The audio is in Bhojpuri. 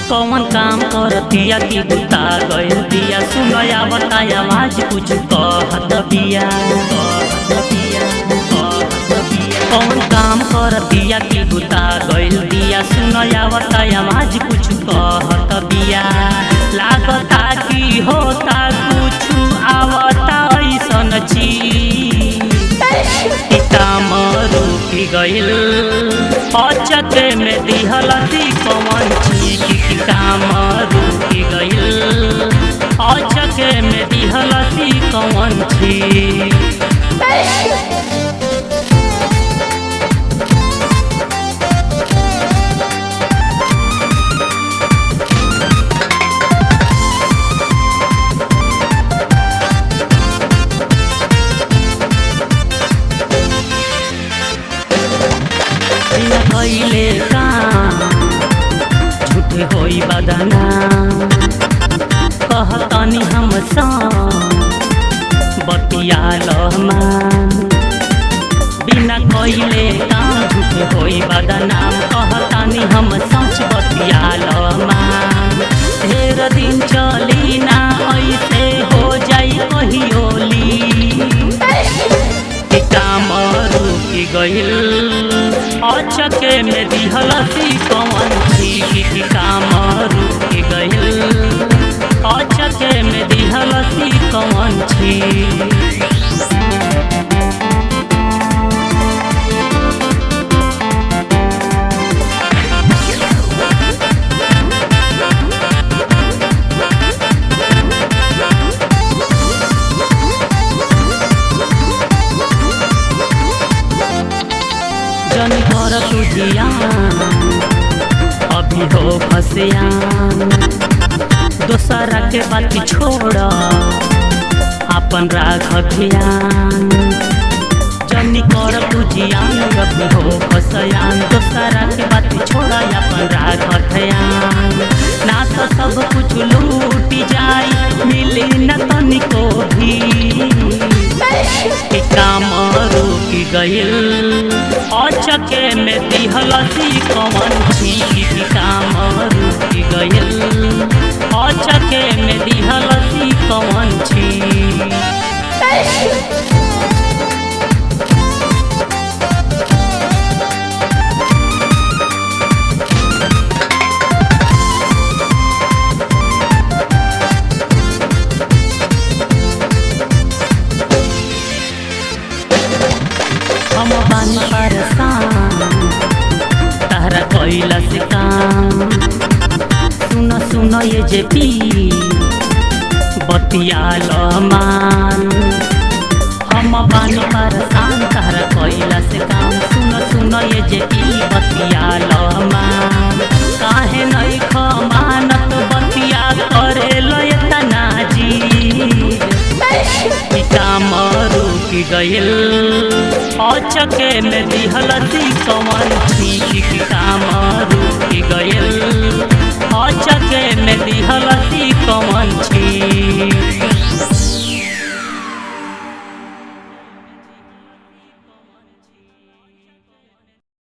कौन काम करतिया कि बुता गइल दिया सुनया बताया आवाज कुछ कहत बिया। कौन काम करतिया कि बुता गइल दिया सुनया बताया आवाज कुछ कहत बिया। लागता कि होता कुछ आवता ऐसन चीज काम रुकी गइल अचके में दिहलती कौन चीज काम रुकी गइल अचके में दिहलती कौन चीज। कइले काम झूठे होई बदना कहतनी हम बतिया मान बिना कइले काम झूठे होई बदना कहतनी हम सच बतिया मान। ढेर दिन चली ना ऐसे हो जाई कहियोली काम रुकी गइल अचके में दिहलती कौन चीज काम रुकी गइल अचके में दिहलती कौन चीज। जन कर तुझिया अभी हो फसियान दोसरा के बात छोड़ अपन राख ध्यान। जन कर तुझिया अभी हो फसियान दोसरा के बात छोड़ अपन राख ध्यान। ना तो सब कुछ लूट जाई मिली न तनिको भी काम रुकी गइल अचके में दिहलती कौन चीज काम रुकी गइल अचके में दिहलती कौन चीज। हम बानी परेशान तहरा कइला से काम सुन सुन ये जे पी बतिया मान। हम बानी परेशान तहरा कइला से काम सुन सुन ये जे पी बतिया मान। काहे नहीं खमानत बतिया करे लय तना जी काम रुकी गइल अचके में दिहलती